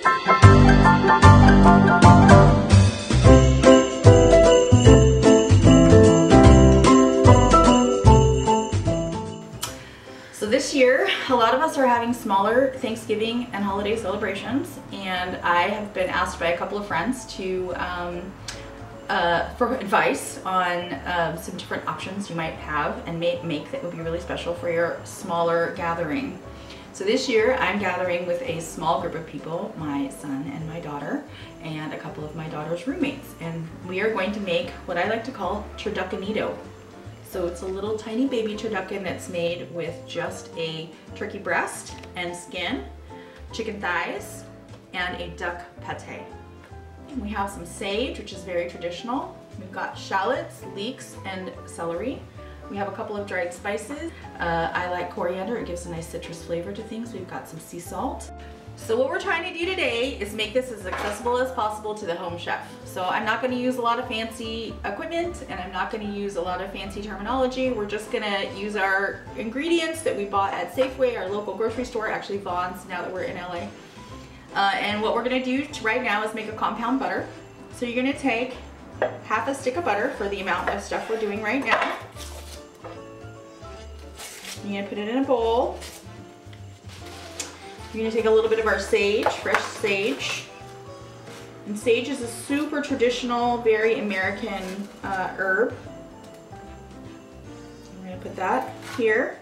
So this year, a lot of us are having smaller Thanksgiving and holiday celebrations, and I have been asked by a couple of friends to for advice on some different options you might have and make that would be really special for your smaller gathering. So this year I'm gathering with a small group of people, my son and my daughter, and a couple of my daughter's roommates, and we are going to make what I like to call Turdukenito. So it's a little tiny baby turducken that's made with just a turkey breast and skin, chicken thighs, and a duck pate. We have some sage, which is very traditional. We've got shallots, leeks, and celery. We have a couple of dried spices. I like coriander, it gives a nice citrus flavor to things. We've got some sea salt. So what we're trying to do today is make this as accessible as possible to the home chef. So I'm not going to use a lot of fancy equipment, and I'm not going to use a lot of fancy terminology. We're just going to use our ingredients that we bought at Safeway, our local grocery store, actually Vaughn's now that we're in LA. And what we're going to do right now is make a compound butter. So you're going to take half a stick of butter for the amount of stuff we're doing right now. You're going to put it in a bowl. You're going to take a little bit of our sage, fresh sage. And sage is a super traditional, very American herb. I'm going to put that here.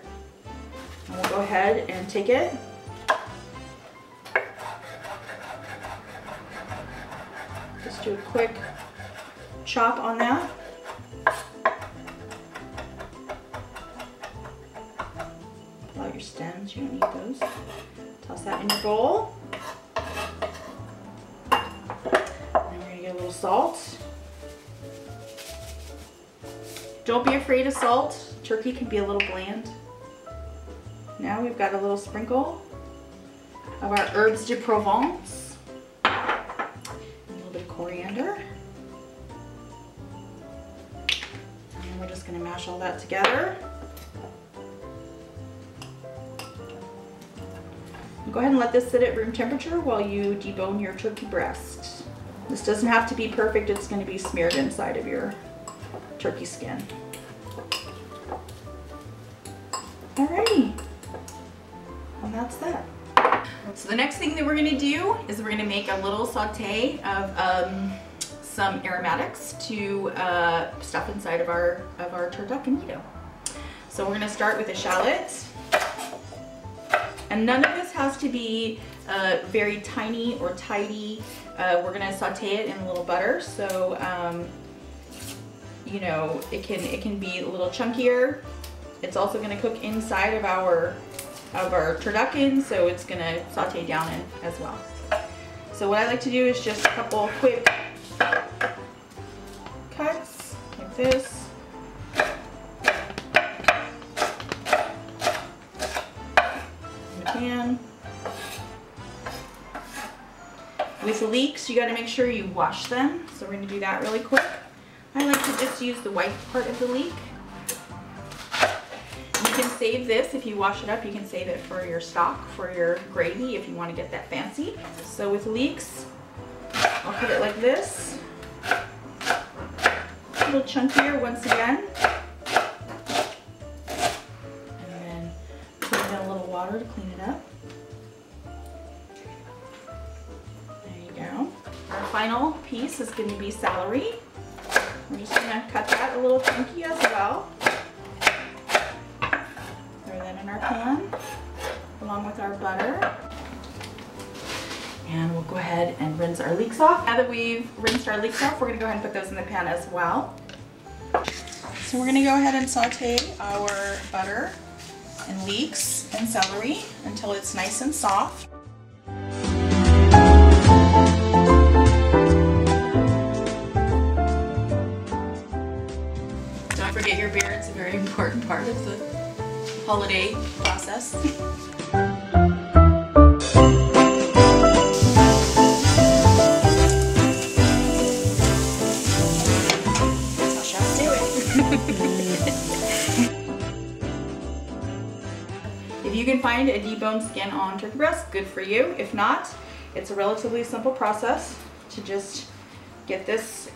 And we'll go ahead and take it. Just do a quick chop on that. Pull out your stems, you don't need those. Toss that in your bowl. And we're going to get a little salt. Don't be afraid of salt. Turkey can be a little bland. Now we've got a little sprinkle of our herbes de Provence. A little bit of coriander. And we're just going to mash all that together. Go ahead and let this sit at room temperature while you debone your turkey breast. This doesn't have to be perfect, it's going to be smeared inside of your turkey skin. Alrighty, and that's that. So the next thing that we're going to do is we're going to make a little saute of some aromatics to stuff inside of our Turdukenito. So we're going to start with a shallot. And none of this has to be very tiny or tidy. We're gonna saute it in a little butter, so you know, it can be a little chunkier. It's also gonna cook inside of our turducken, so it's gonna saute down in as well. So what I like to do is just a couple quick cuts like this. With leeks, you got to make sure you wash them, so we're going to do that really quick. I like to just use the white part of the leek. You can save this if you wash it up. You can save it for your stock, for your gravy if you want to get that fancy. So with leeks, I'll put it like this, a little chunkier once again, and then put in a little water to clean it up. Our final piece is going to be celery. We're just going to cut that a little chunky as well. Throw that in our pan along with our butter. And we'll go ahead and rinse our leeks off. Now that we've rinsed our leeks off, we're going to go ahead and put those in the pan as well. So we're going to go ahead and saute our butter and leeks and celery until it's nice and soft. Don't forget your beer, it's a very important part of the holiday process. If you can find a deboned skin on turkey breast, good for you. If not, It's a relatively simple process to just get this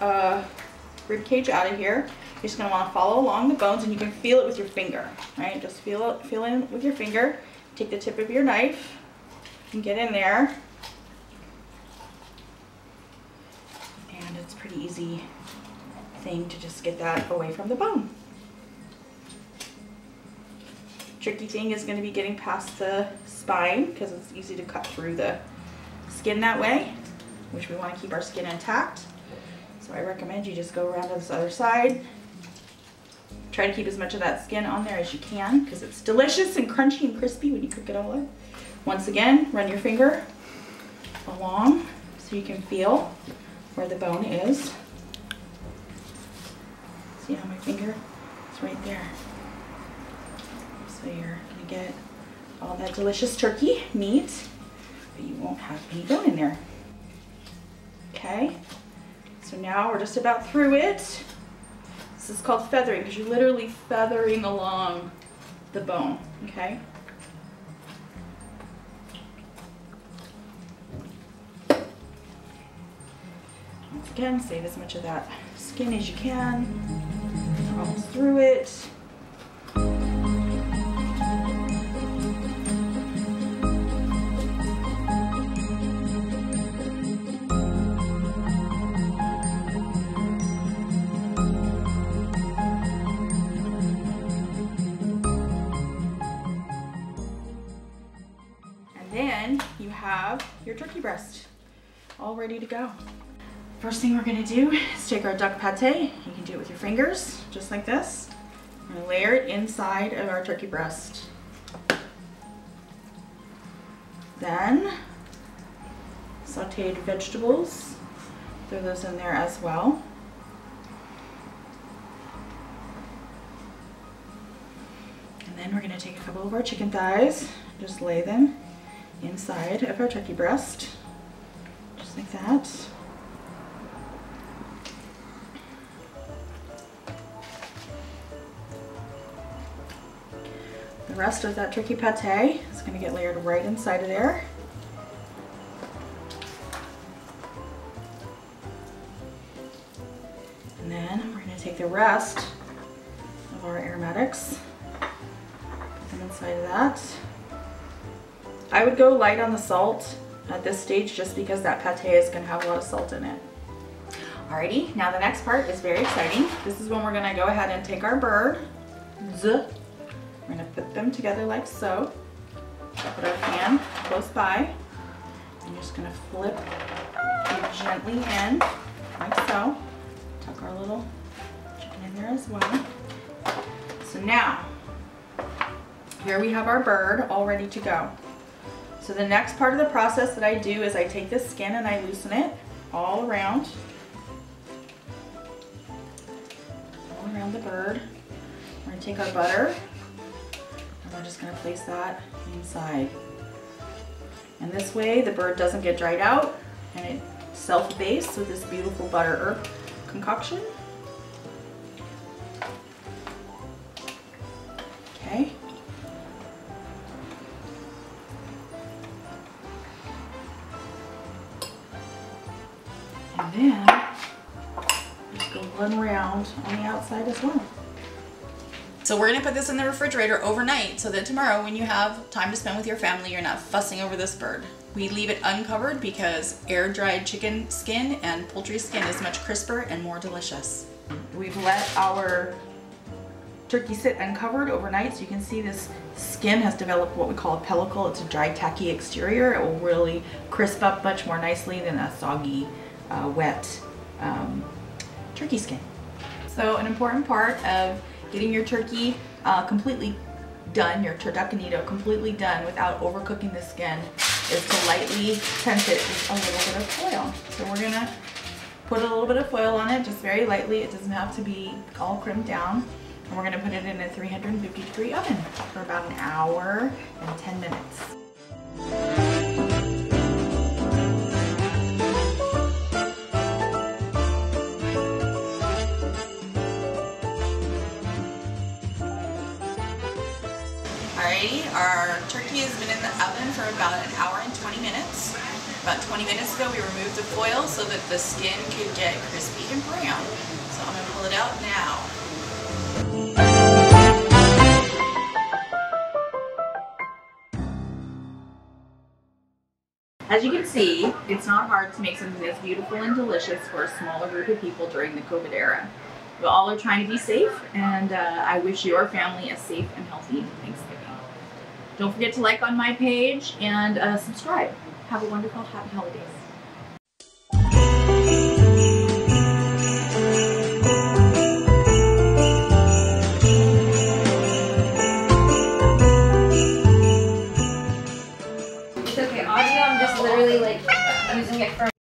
rib cage out of here. You're just gonna wanna follow along the bones, and you can feel it with your finger, right? Just feel in with your finger. Take the tip of your knife and get in there. And it's a pretty easy thing to just get that away from the bone. Tricky thing is going to be getting past the spine, because it's easy to cut through the skin that way, which we want to keep our skin intact. So I recommend you just go around to this other side. Try to keep as much of that skin on there as you can, because it's delicious and crunchy and crispy when you cook it all up. Once again, run your finger along so you can feel where the bone is. See how my finger is right there. So you're gonna get all that delicious turkey meat, but you won't have any bone in there. Okay, so now we're just about through it. This is called feathering, because you're literally feathering along the bone, okay? Once again, save as much of that skin as you can. We're almost through it. And then you have your turkey breast all ready to go. First thing we're gonna do is take our duck pate. You can do it with your fingers, just like this. We're gonna layer it inside of our turkey breast. Then, sauteed vegetables, throw those in there as well. And then we're gonna take a couple of our chicken thighs, just lay them inside of our turkey breast, just like that. The rest of that turkey pate is going to get layered right inside of there. And then we're going to take the rest of our aromatics, put them inside of that. I would go light on the salt at this stage, just because that pate is going to have a lot of salt in it. Alrighty, now the next part is very exciting. This is when we're going to go ahead and take our birds. We're going to put them together like so. Put our pan close by. I'm just going to flip it gently in, like so. Tuck our little chicken in there as well. So now, here we have our bird all ready to go. So the next part of the process that I do is I take this skin and I loosen it all around the bird. We're going to take our butter. We're just going to place that inside. And this way the bird doesn't get dried out, and it self-bastes with this beautiful butter herb concoction. Okay. And then just go one around on the outside as well. So we're gonna put this in the refrigerator overnight so that tomorrow, when you have time to spend with your family, you're not fussing over this bird. We leave it uncovered because air-dried chicken skin and poultry skin is much crisper and more delicious. We've let our turkey sit uncovered overnight, so you can see this skin has developed what we call a pellicle. It's a dry, tacky exterior. It will really crisp up much more nicely than a soggy, wet turkey skin. So an important part of getting your turkey completely done, your Turdukenito completely done without overcooking the skin, is to lightly tint it with a little bit of foil. So we're gonna put a little bit of foil on it, just very lightly. It doesn't have to be all crimped down. And we're gonna put it in a 350-degree oven for about an hour and 10 minutes. Alrighty, our turkey has been in the oven for about an hour and 20 minutes. About 20 minutes ago we removed the foil so that the skin could get crispy and brown. So I'm going to pull it out now. As you can see, it's not hard to make something that's beautiful and delicious for a smaller group of people during the COVID era. We all are trying to be safe, and I wish your family a safe and healthy Thanksgiving. Don't forget to like on my page and subscribe. Have a wonderful, happy holidays.